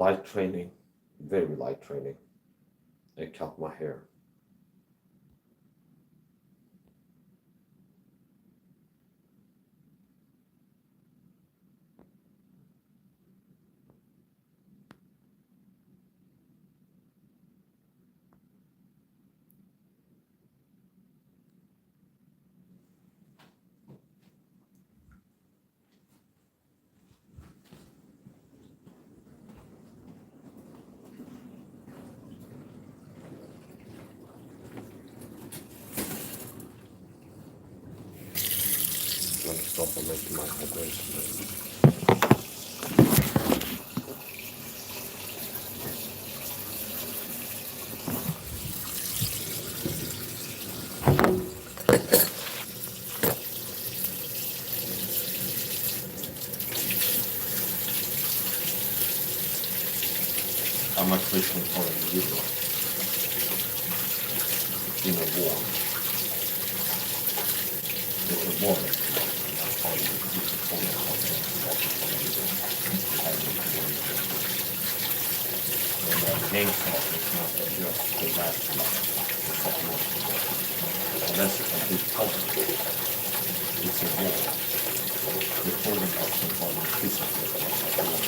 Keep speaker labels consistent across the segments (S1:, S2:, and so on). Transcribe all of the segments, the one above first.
S1: Light training, very light training. I cut my hair. Let me stop and make my hydration. I'm a Christian for individual in a war. It's a war. Game talk is not just the last one. Unless it's a big culture. It's a war. The holding of the body physically is a war.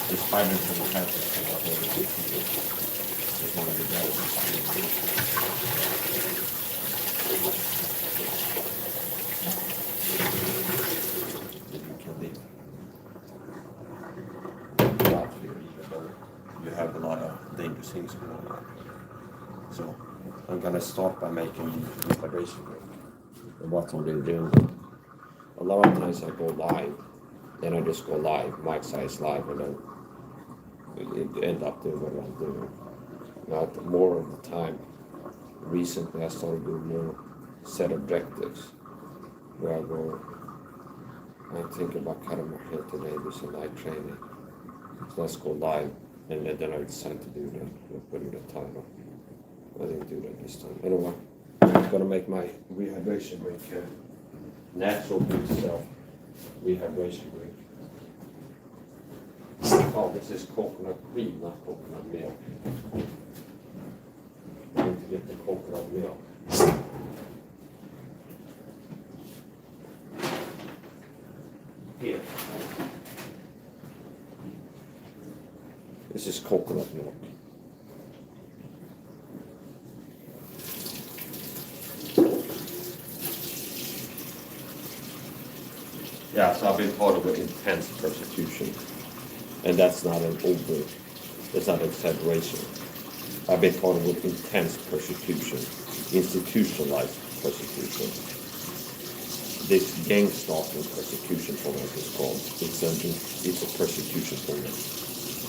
S1: The spider from the head is what they do. It's one of the guys. You can leave. Out here, even though you have a lot of dangerous things going on. So I'm gonna start by making the vibration break. And what I'm really doing. A lot of times I go live, then I just go live, mic size live, and then it end up doing what I'm doing. Not more of the time. Recently I started doing more set objectives where I go, I'm thinking about cutting my hair today, do some light training. So let's go live, and then I decided to do that. I'll put in the title. I didn't do that this time. Anyway, I'm gonna make my rehydration break here. Natural good self rehydration break. Oh, this is coconut cream, not coconut milk. I need to get the coconut milk. Here. This is coconut milk. Yeah, so I've been part of an intense persecution. And that's not an that's not an exaggeration. I've been part of an intense persecution, institutionalized persecution. This gang stalking persecution program is called. It's a persecution program.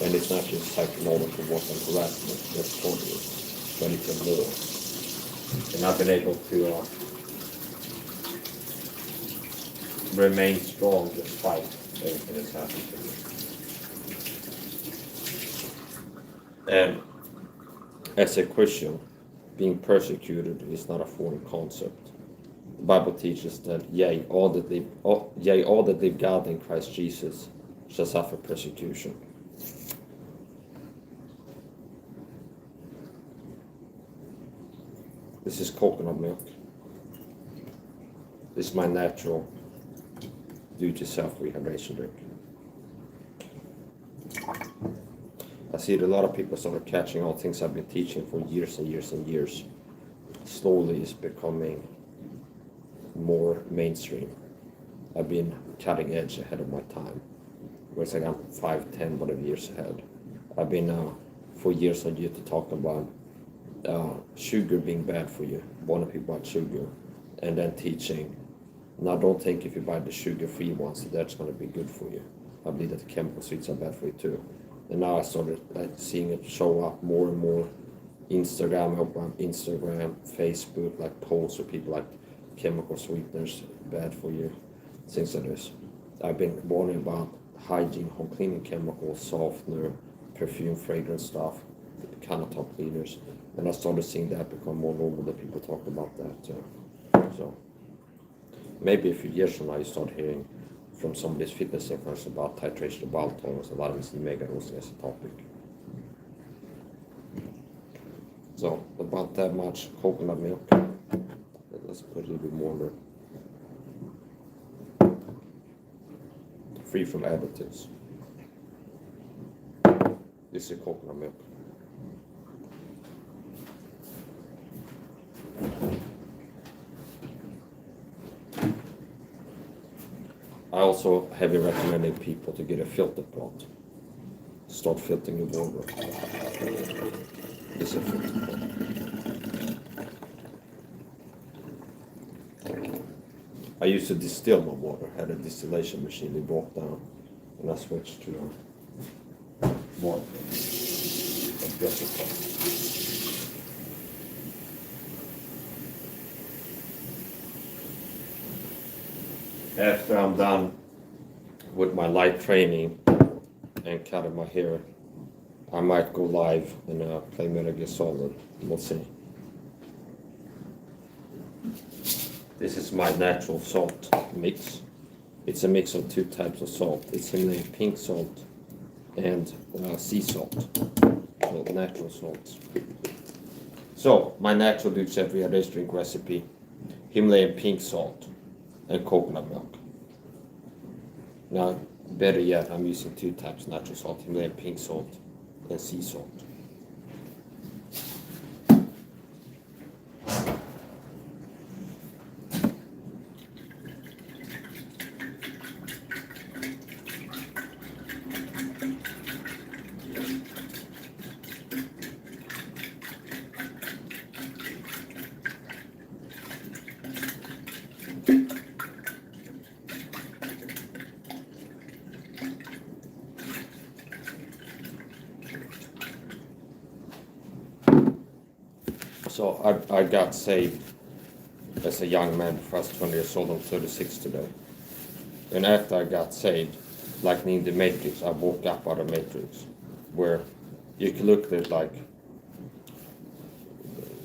S1: And it's not just psychological work and harassment, that's totally, but it's a law. And I've been able to remain strong despite everything that's happened to me. And as a Christian, being persecuted is not a foreign concept. The Bible teaches that, yea, all that live godly in Christ Jesus shall suffer persecution. This is coconut milk. This is my natural do-to-self rehydration drink. I see that a lot of people start catching all things I've been teaching for years and years and years. Slowly it's becoming more mainstream. I've been cutting edge ahead of my time. Whereas like I'm 5, 10, whatever years ahead. I've been for years on YouTube talking about sugar being bad for you, warning people about sugar, and then teaching. Now don't think if you buy the sugar-free ones that's going to be good for you. I believe that the chemical sweets are bad for you too. And now I started seeing it show up more and more. Instagram, Facebook, like posts where people like chemical sweeteners bad for you, things like this. I've been warning about hygiene, home cleaning chemicals, softener, perfume, fragrance stuff. countertop cleaners. And I started seeing that become more normal, that people talk about that. So maybe a few years from now you start hearing from some of these fitness experts about titration of bowel tolerance and vitamin C megadosing as a topic. So about that much coconut milk. Let's put a little bit more there. Free from additives. This is coconut milk. I also heavily recommending people to get a filter pot. Start filtering your water. This is a filter pot. I used to distill my water, had a distillation machine, they broke down, and I switched to water. A filter pot. After I'm done with my light training and cutting my hair, I might go live and play Metal Gear Solid. We'll see. This is my natural salt mix. It's a mix of two types of salt. It's Himalayan pink salt and sea salt. So natural salts. So my natural Dutch race drink recipe: Himalayan pink salt and coconut milk. Now, better yet, I'm using two types: natural salt, Himalayan pink salt, and sea salt. So I got saved as a young man before I was 20 years old. I'm 36 today. And after I got saved, like in the Matrix, I woke up out of Matrix, where you can look at it like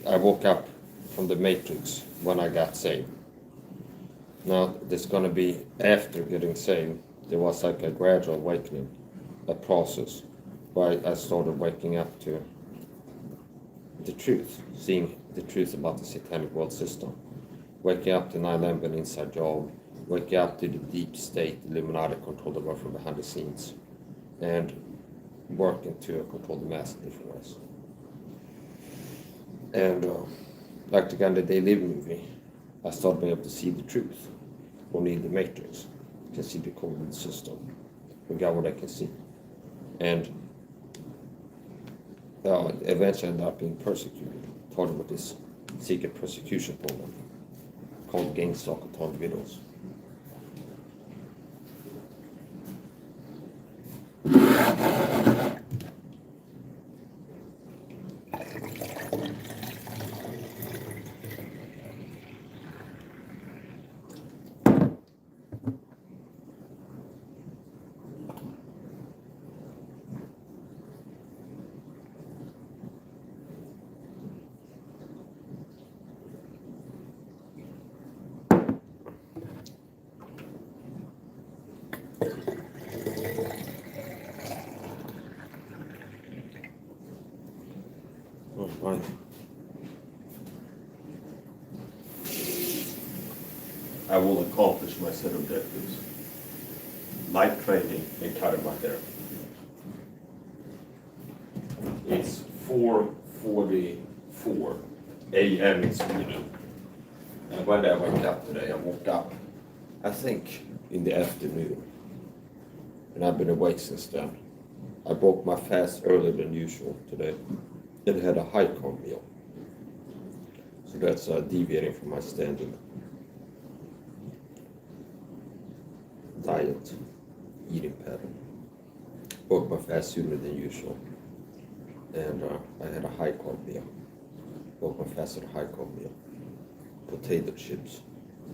S1: I woke up from the Matrix when I got saved. Now, there's going to be, after getting saved, there was like a gradual awakening, a process, where I started waking up to the truth, seeing the truth about the satanic world system, waking up to 9/11 inside job, waking up to the deep state, Illuminati control the world from behind the scenes, and working to control the mass in different ways. And like the guy in the They Live movie, I started being able to see the truth. Only in the Matrix you can see the code of the system. We got what I can see. And eventually ended up being persecuted. Talking about this secret persecution program called Gang Stalker Torn Videos. Right. I will accomplish my set objectives. Light training and cutting my hair. It's 4:44 a.m. in Sweden. And when I woke up today, I woke up, I think, in the afternoon. And I've been awake since then. I broke my fast earlier than usual today. And had a high carb meal. So that's deviating from my standard diet, eating pattern. Broke my fast sooner than usual. And I had a high carb meal. Broke my fast at a high carb meal. Potato chips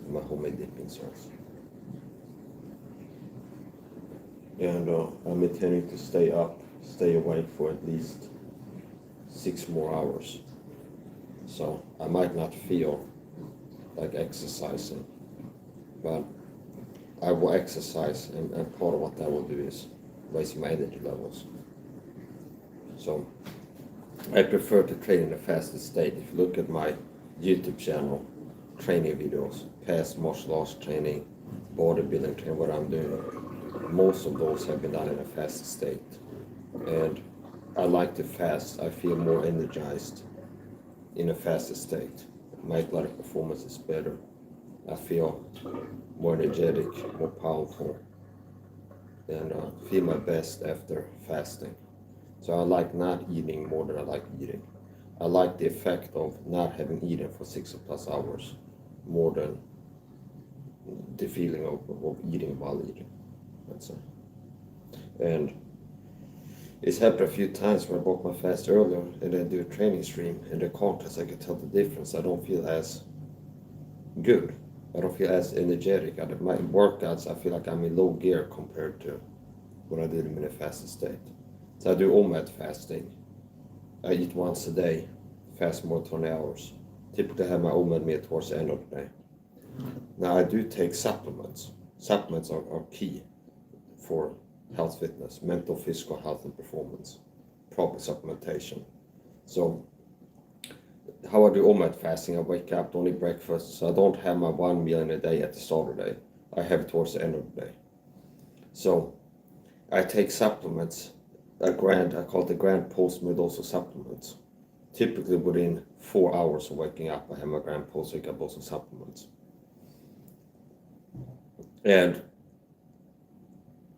S1: and my homemade dipping sauce. And I'm intending to stay awake for at least 6 more hours. So I might not feel like exercising, but I will exercise, and part of what that will do is raise my energy levels. So I prefer to train in a fasted state. If you look at my YouTube channel, training videos, past martial arts training, bodybuilding training, what I'm doing, most of those have been done in a fasted state. And I like to fast. I feel more energized in a fasted state. My athletic performance is better. I feel more energetic, more powerful, and feel my best after fasting. So I like not eating more than I like eating. I like the effect of not having eaten for 6+ hours more than the feeling of eating while eating. That's it. And it's happened a few times when I broke my fast earlier and then do a training stream. In the contest, I could tell the difference. I don't feel as good. I don't feel as energetic. My workouts, I feel like I'm in low gear compared to when I did them in a fasted state. So I do OMAD fasting. I eat once a day, fast more than 20 hours. Typically have my OMAD meal towards the end of the day. Now I do take supplements. Supplements are key for health, fitness, mental, physical health and performance. Proper supplementation. So how I do OMAD fasting, I wake up, don't eat breakfast, so I don't have my one meal in a day at the start of the day. I have it towards the end of the day. So I take supplements, I call it the grand post-meal dose of supplements. Typically within 4 hours of waking up, I have my grand post-meal dose of supplements. And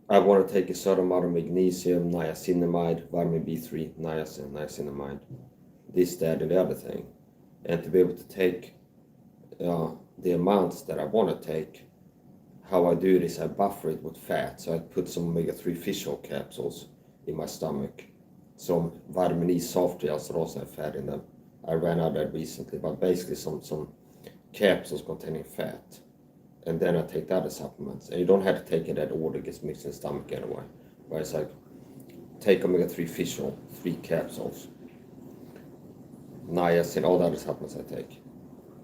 S1: I want to take a certain amount of magnesium, niacinamide, vitamin B3, niacin, niacinamide, this, that, and the other thing. And to be able to take the amounts that I want to take, how I do it is I buffer it with fat. So I put some omega-3 fish oil capsules in my stomach, some vitamin E soft gels that also have fat in them. I ran out of that recently, but basically some capsules containing fat. And then I take the other supplements. And you don't have to take it in that order, it gets mixed in the stomach anyway. But it's like, take omega-3 fish oil, 3 capsules, niacin, all the other supplements I take.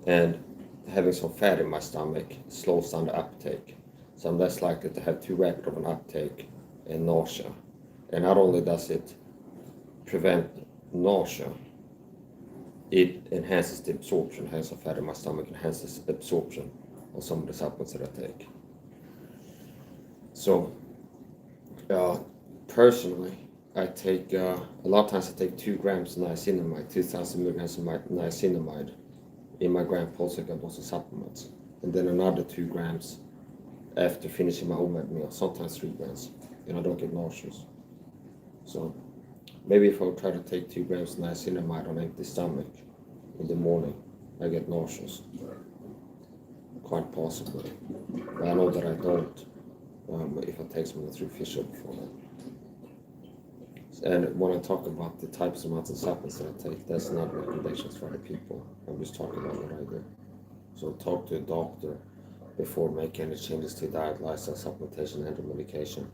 S1: And having some fat in my stomach slows down the uptake. So I'm less likely to have too rapid of an uptake and nausea. And not only does it prevent nausea, it enhances the absorption. Having some fat in my stomach enhances the absorption of some of the supplements that I take. So, personally, I take, a lot of times I take 2 grams of niacinamide, 2,000 milligrams of niacinamide in my gram pulse-cycle dose of supplements. And then another 2 grams after finishing my OMAD meal, sometimes 3 grams, and I don't get nauseous. So, maybe if I would try to take 2 grams of niacinamide on empty stomach in the morning, I get nauseous. Quite possibly. But I know that I don't if I take some omega-3 fish oil before that. And when I talk about the types of amounts of supplements that I take, that's not recommendations for other people. I'm just talking about what I do. So talk to a doctor before making any changes to diet, lifestyle, supplementation, and medication.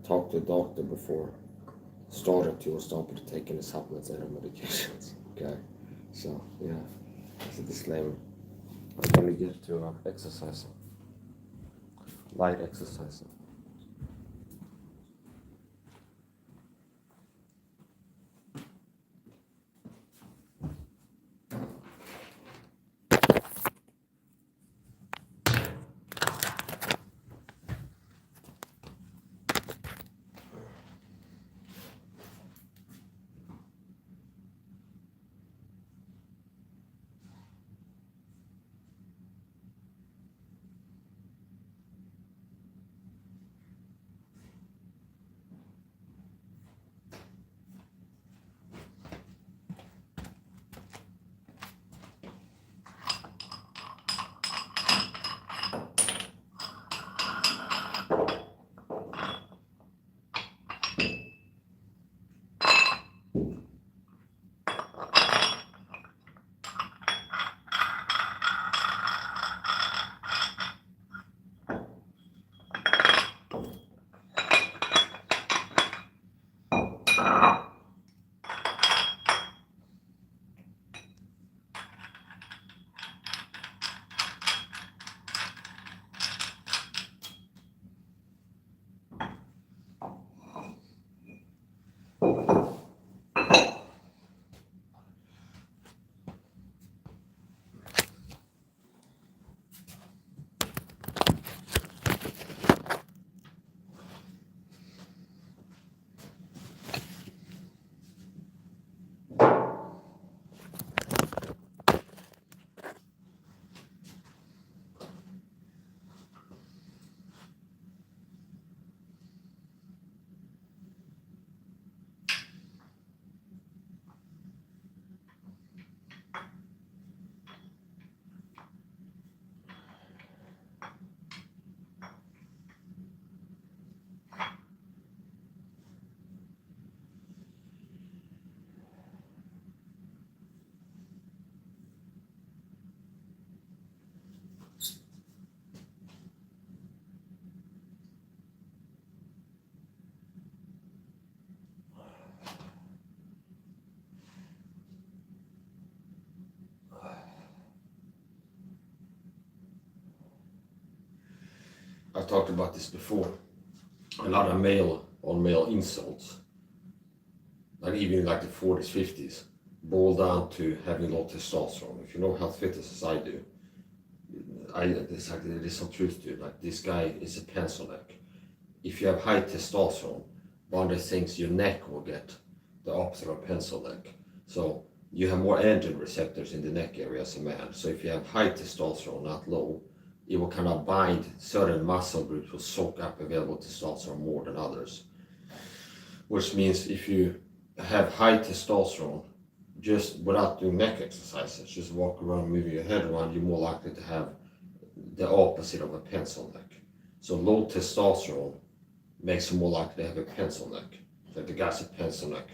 S1: Talk to a doctor before starting to or stopping to take any supplements and medications. Okay? So, yeah, that's a disclaimer. I'm going to get to exercising, light exercising.
S2: talked about this before. A lot of male insults, like even like the 40s, 50s, boil down to having low testosterone. If you know health fitness as I do, there's some truth to it. Like, this guy is a pencil neck. If you have high testosterone, one of the things your neck will get the opposite of pencil neck. So you have more androgen receptors in the neck area as a man. So if you have high testosterone, not low, it will kind of bind certain muscle groups, will soak up available testosterone more than others. Which means if you have high testosterone, just without doing neck exercises, just walk around, moving your head around, you're more likely to have the opposite of a pencil neck. So low testosterone makes you more likely to have a pencil neck. Like the guy's a pencil neck,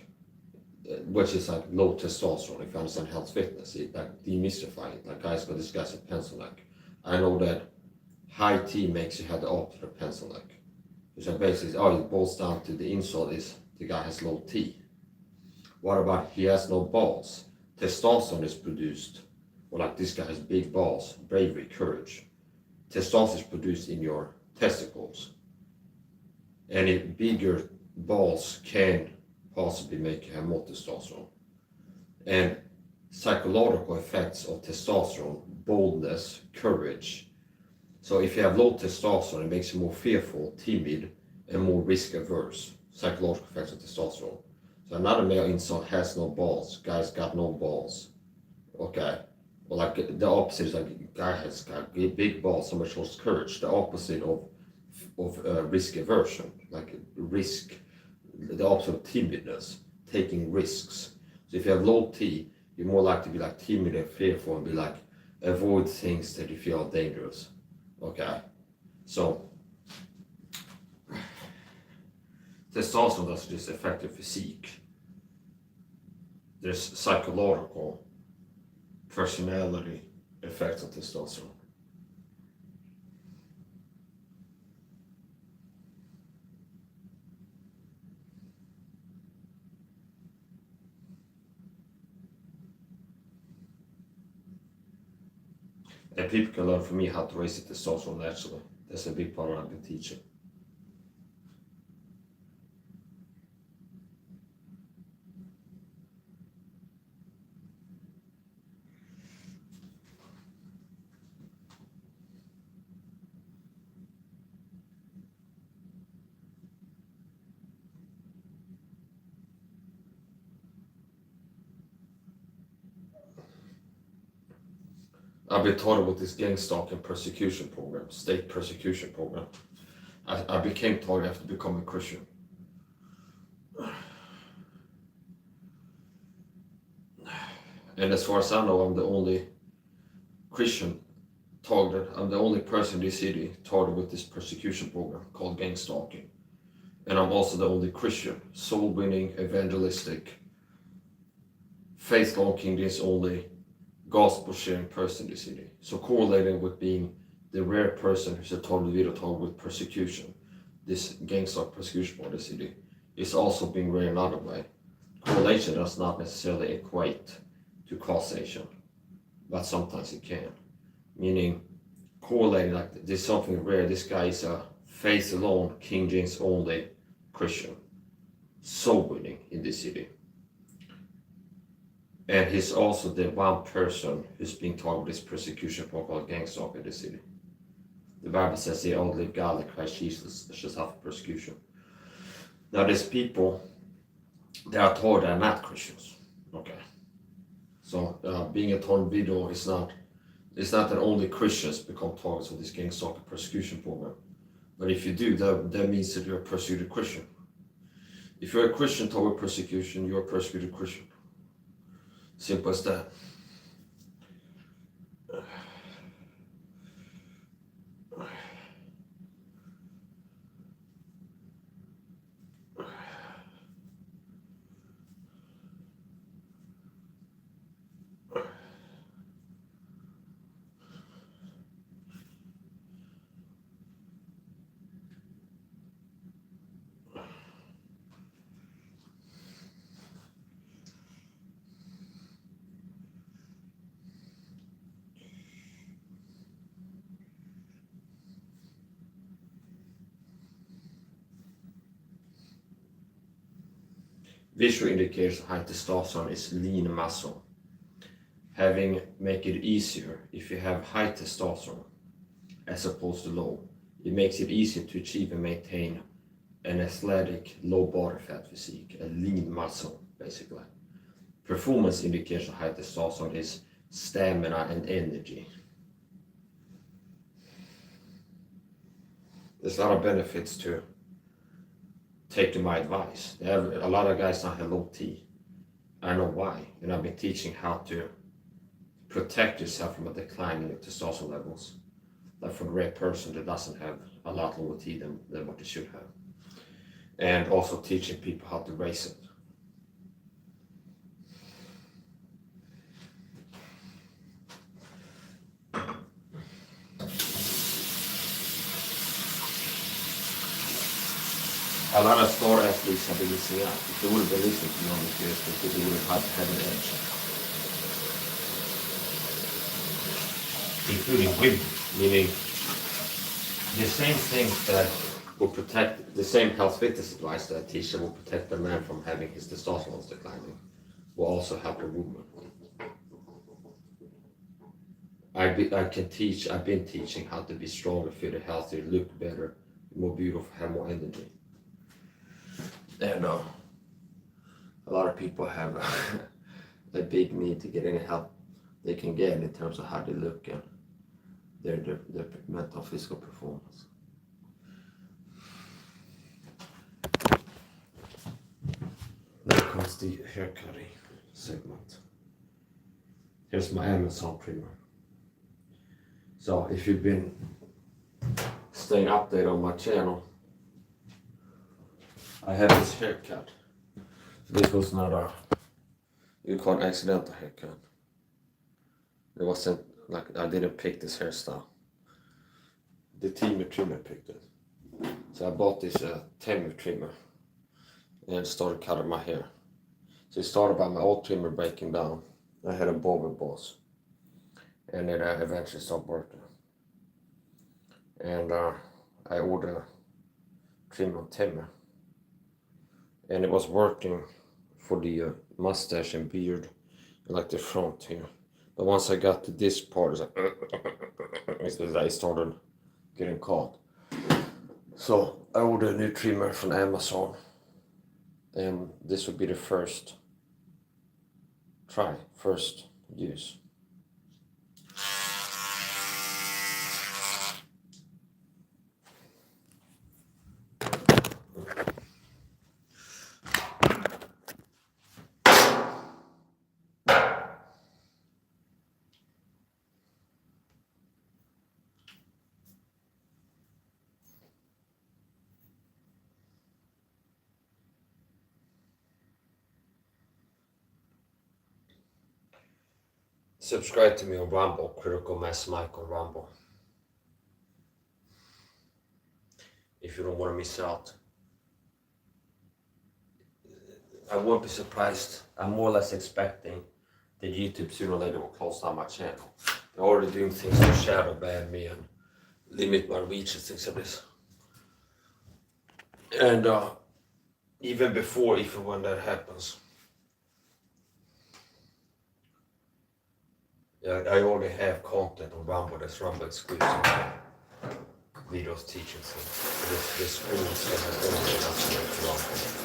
S2: which is like low testosterone. If you understand health fitness, it like demystify it. Like, guys go, this guy's a pencil neck. I know that high T makes you have the opposite of pencil neck. So basically, it boils down to the insult is the guy has low T. What about he has no balls? Testosterone is produced, or like this guy has big balls, bravery, courage. Testosterone is produced in your testicles. And if bigger balls can possibly make you have more testosterone. And psychological effects of testosterone, boldness, courage. So if you have low testosterone, it makes you more fearful, timid, and more risk averse. Psychological effects of testosterone. So another male insult has no balls. Guy's got no balls. Okay. Well, like the opposite is like guy has got big balls, so much shows courage. The opposite of risk aversion, like risk, the opposite of timidness, taking risks. So if you have low T, you're more likely to be like timid and fearful and be like avoid things that you feel are dangerous. Okay. So testosterone doesn't just affect your physique. There's psychological, personality effects of testosterone. And people can learn from me how to raise the testosterone naturally. That's a big part of what I've been teaching. I've been taught about this gang stalking persecution program, state persecution program. I became taught after becoming a Christian. And as far as I know, I'm the only Christian targeted. I'm the only person in this city targeted with this persecution program called gang stalking. And I'm also the only Christian, soul-winning, evangelistic, faith-long King James only, gospel-sharing person in the city. So correlating with being the rare person who's a targeted video targeted with persecution, this gang stalk persecution for the city, is also being rare another way. Correlation does not necessarily equate to causation, but sometimes it can. Meaning, correlating like there's something rare, this guy is a faith alone, King James only Christian, soul winning in this city. And he's also the one person who's being targeted with this persecution program called gang stalk in the city. The Bible says they all live godly Christ Jesus, they just have persecution. Now there's people that are told they're not Christians. Okay. So being a torn video is not that only Christians become targets of this gang stalking persecution program. But if you do, that means that you're a persecuted Christian. If you're a Christian toward persecution, you're a persecuted Christian. Simple as that. Visual indicators of high testosterone is lean muscle. Make it easier if you have high testosterone as opposed to low. It makes it easier to achieve and maintain an athletic, low body fat physique, a lean muscle, basically. Performance indicators of high testosterone is stamina and energy. There's a lot of benefits to taking my advice. A lot of guys now have low T. I know why, and I've been teaching how to protect yourself from a decline in your testosterone levels. Like for the rare person that doesn't have a lot lower T than what they should have. And also teaching people how to raise it. A lot of star athletes have been missing out. If they would have been listening to me on this video, they would have had an edge. Including women, meaning the same things that will protect, the same health fitness advice that I teach that will protect the man from having his testosterone declining, will also help a woman. I've been teaching how to be stronger, fitter, healthier, look better, more beautiful, have more energy. And a lot of people have a big need to get any help they can get in terms of how they look and their mental physical performance. Now comes the haircutting segment. Here's my Amazon trimmer. So if you've been staying updated on my channel, I have this haircut. This was not you call it accidental haircut. It wasn't like I didn't pick this hairstyle. The trimmer picked it. So I bought this trimmer and started cutting my hair. So it started by my old trimmer breaking down. I had a bowl boss, and it eventually stopped working. And I ordered a trim on Temu. And it was working for the mustache and beard, like the front here. But once I got to this part, it's like I started getting caught. So I ordered a new trimmer from Amazon, and this would be the first use. Subscribe to me on Rumble, Critical Mass Mike on Rumble. If you don't want to miss out. I won't be surprised. I'm more or less expecting that YouTube sooner or later will close down my channel. They're already doing things to shadow ban me and limit my reach and things like this. And even before, if and when that happens, I already have content on Rumble that's Rumble exclusive. Videos teaching things. This school is going to go to Rumble.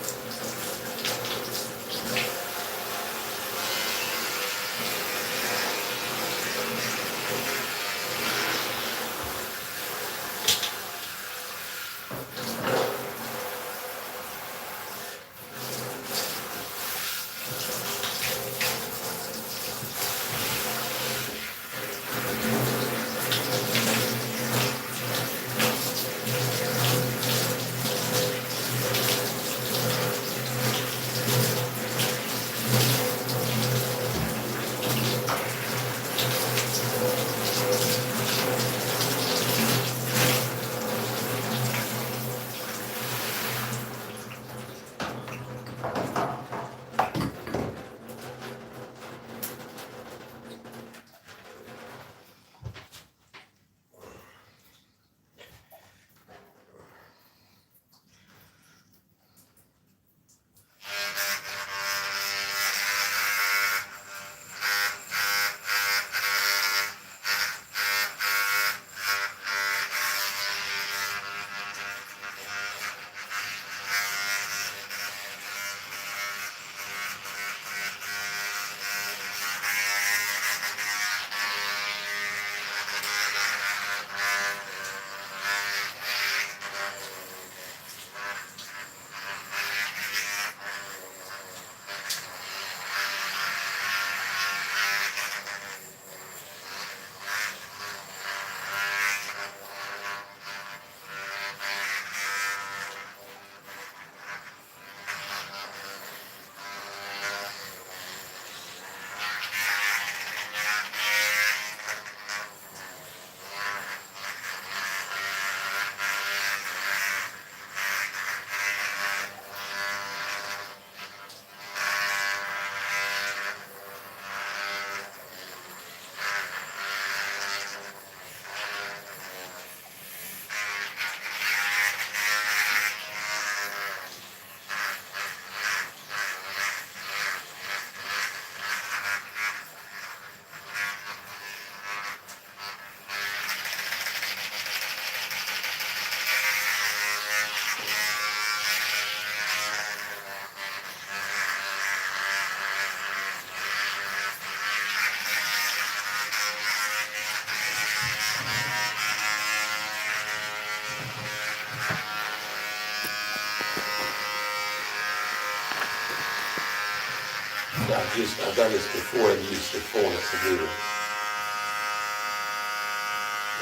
S2: I've done this before and used the phone as a mirror.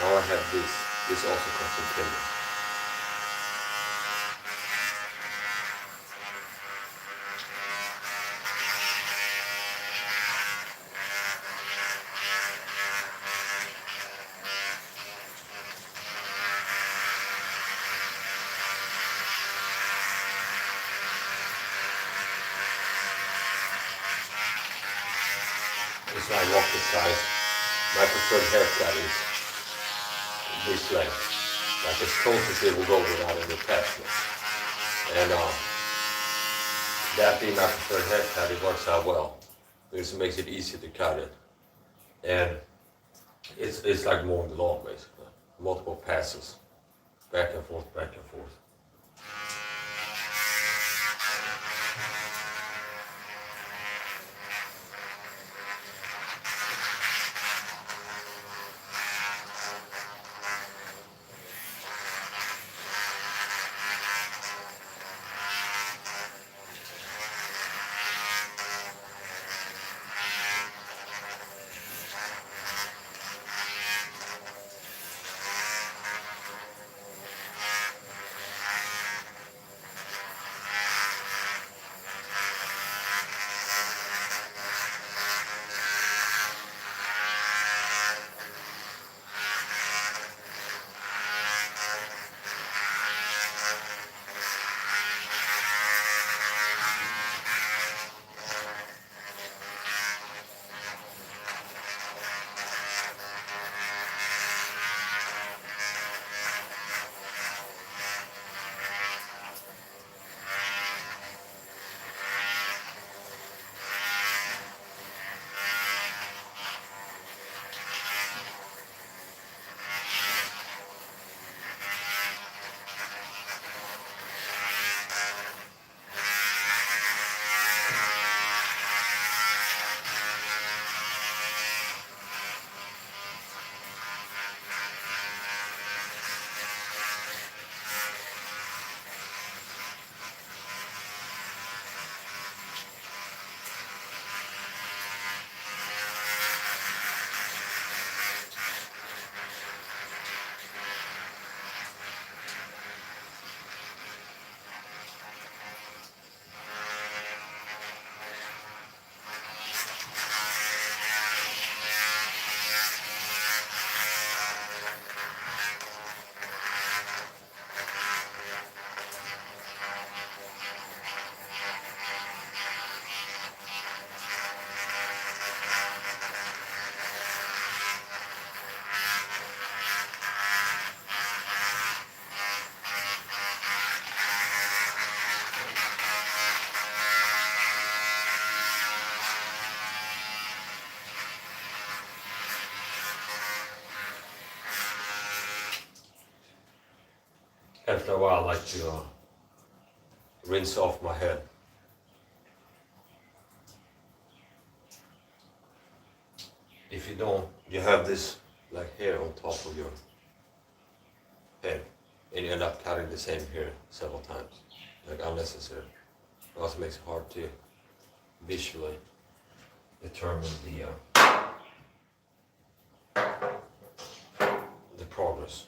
S2: Now I have this. This also comes from Finland. It's not rocket science. My preferred haircut is this length. Like as close as it will go without any attachment. And that being my preferred haircut, it works out well. Because it makes it easy to cut it. And it's like mowing the lawn basically. Multiple passes. Back and forth, back and forth. After a while, I like to rinse off my head. If you don't, you have this like hair on top of your head, and you end up cutting the same hair several times, like unnecessary. It also makes it hard to visually determine the progress.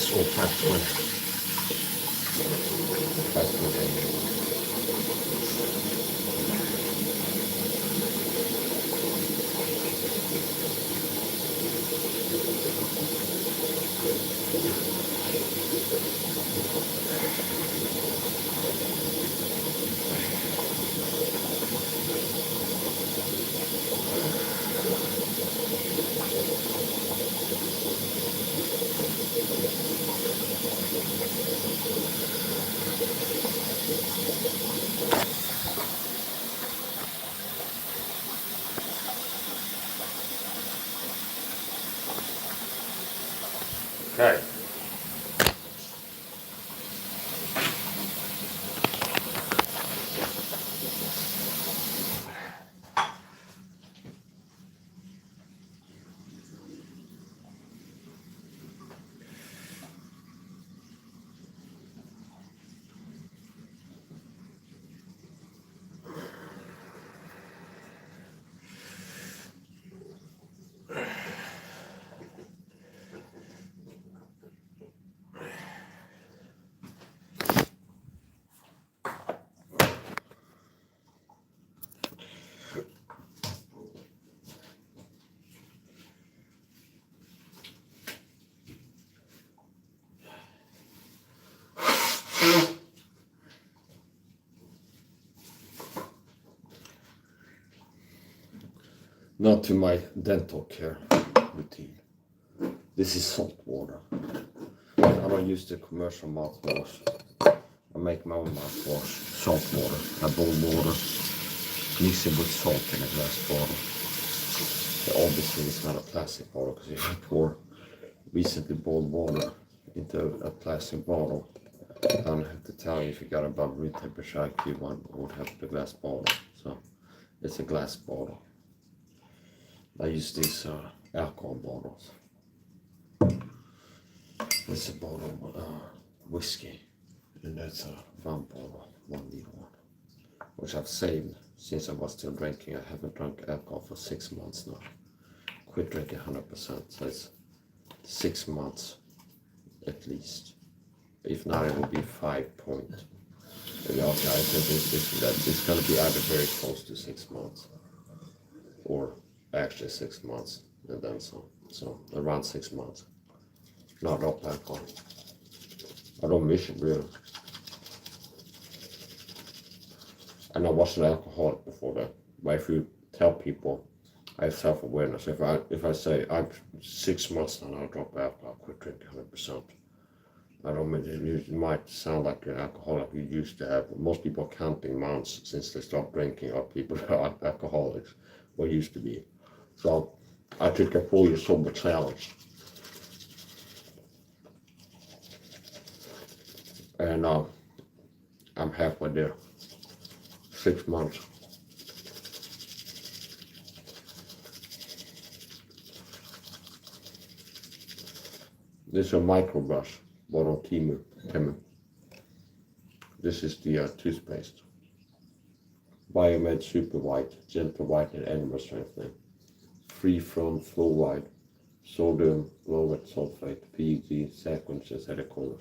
S2: It's all packed with plastic. Okay. Now to my dental care routine. This is salt water. I don't use the commercial mouthwash. I make my own mouthwash, salt water. I boil water, mix it with salt in a glass bottle. So obviously it's not a plastic bottle, because if you pour recently boiled water into a plastic bottle, I don't have to tell you if you got above room temperature IQ, one would have the glass bottle. So it's a glass bottle. I use these alcohol bottles. It's a bottle of whiskey, and that's a rum bottle, 1 liter one, which I've saved since I was still drinking. I haven't drunk alcohol for 6 months now. Quit drinking 100%, so it's 6 months at least. If not, it will be 5 point. Maybe I think it's going to be either very close to 6 months, or actually 6 months and then some. So around 6 months. Not alcohol. I don't miss it really. And I wasn't alcoholic before that. But if you tell people I have self-awareness, if I say I'm 6 months and I'll drop alcohol, I quit drinking 100%. I don't mean it might sound like an alcoholic you used to have. Most people are counting months since they stopped drinking, or people who are alcoholics, or used to be. So I took a 4-year sober challenge. And I'm halfway there. 6 months. This is a microbrush bought on Temu. This is the toothpaste. Biomed Super White, gentle white and animal strengthening. Free from fluoride, sodium, lauryl sulfate, PET, saccharides, and acetyl.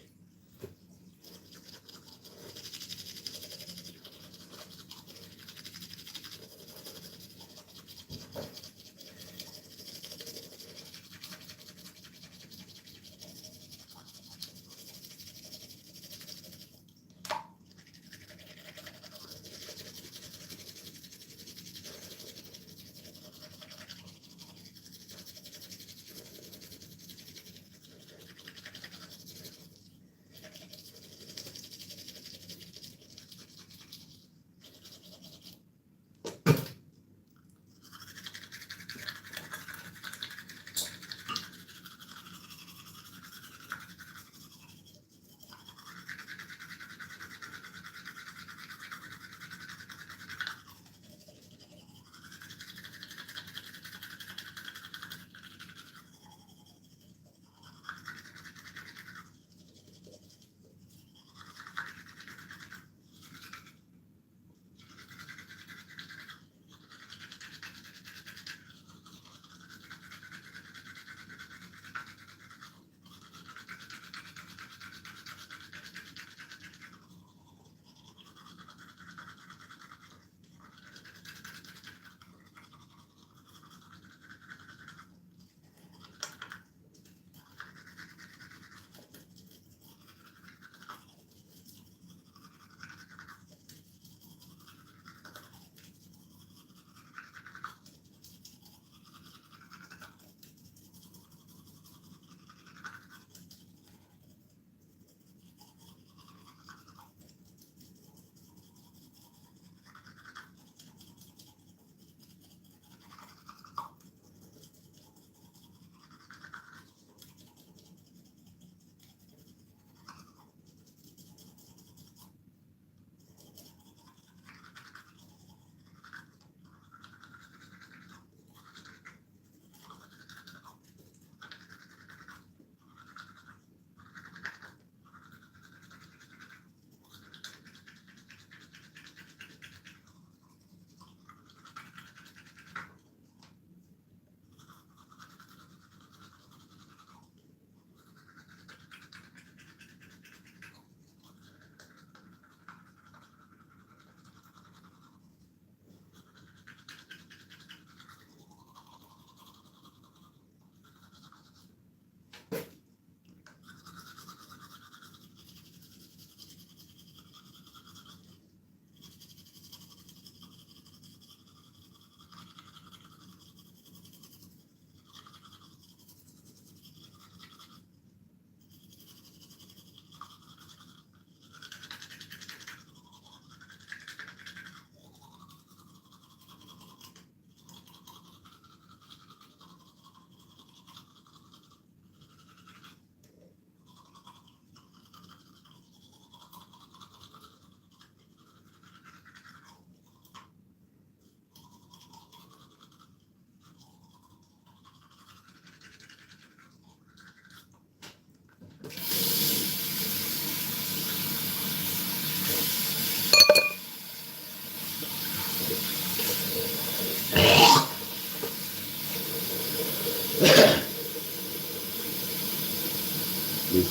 S2: Least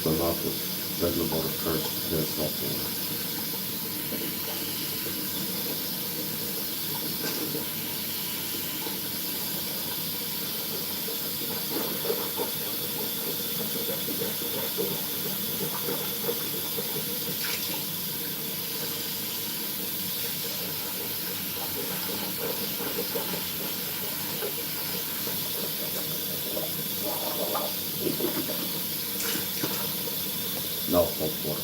S2: one out with regular water first, then salt water. Now salt water.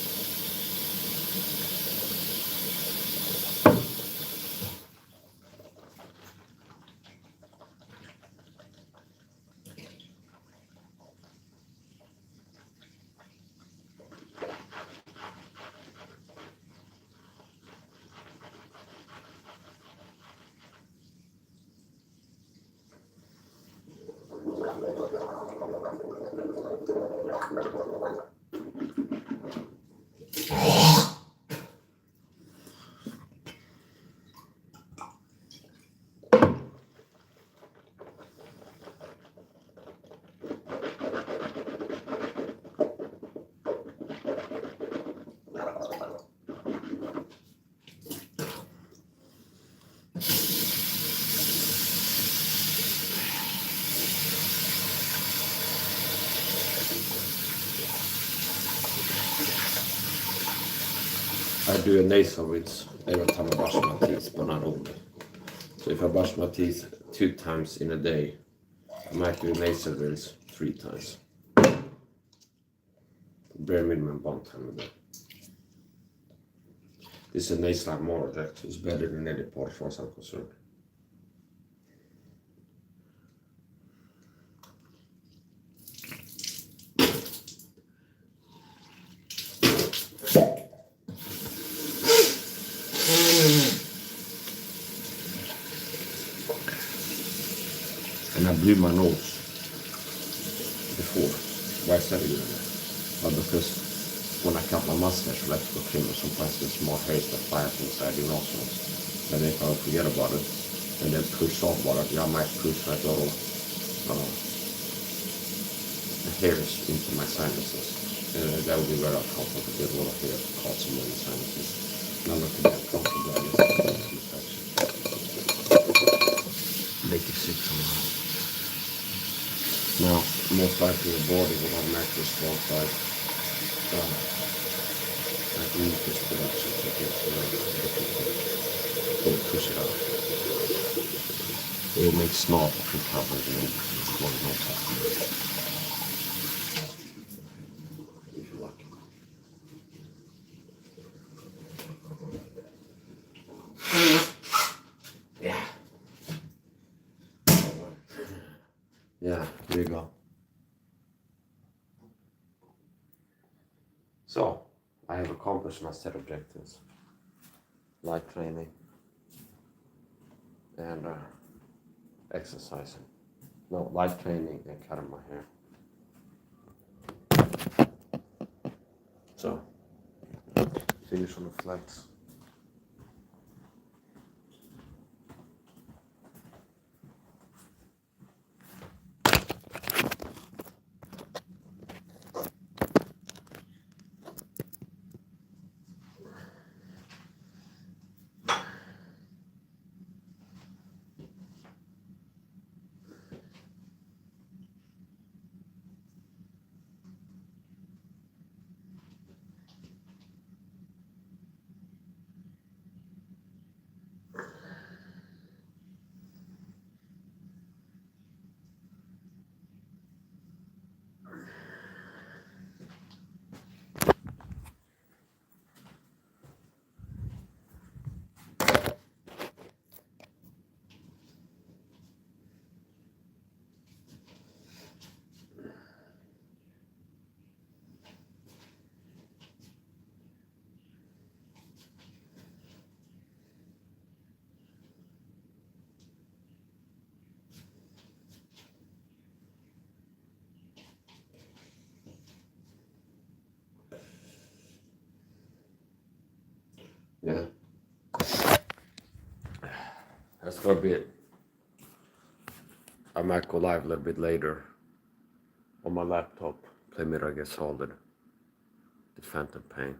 S2: I do a nasal rinse every time I brush my teeth, but not only. So if I brush my teeth 2 times in a day, I might do a nasal rinse 3 times. Bare minimum 1 time a day. This is a nasal more that is better than any part as far as I'm concerned. And I blew my nose before. Why is that doing that? Well, because when I cut my mustache, electrical trimmer, sometimes there's more hairs that fly up inside your nostrils. And if I forget about it, and then push salt water, I might push like little hairs into my sinuses. And that would be very uncomfortable to get a lot of hair caught somewhere in the sinuses. And I'm not that comfortable, I guess. Make it sick somehow. Now, most likely your body will automatically start by mucus production, so it will push it out. It will make snot to cover the nose. If you like. Yeah. Yeah, here you go. So, I have accomplished my set objectives. Light training and exercising. No, light training and cutting my hair. So, finish on the flex. Yeah. That's gonna be it. I might go live a little bit later
S1: on my laptop, play Metal Gear Solid, the Phantom Pain.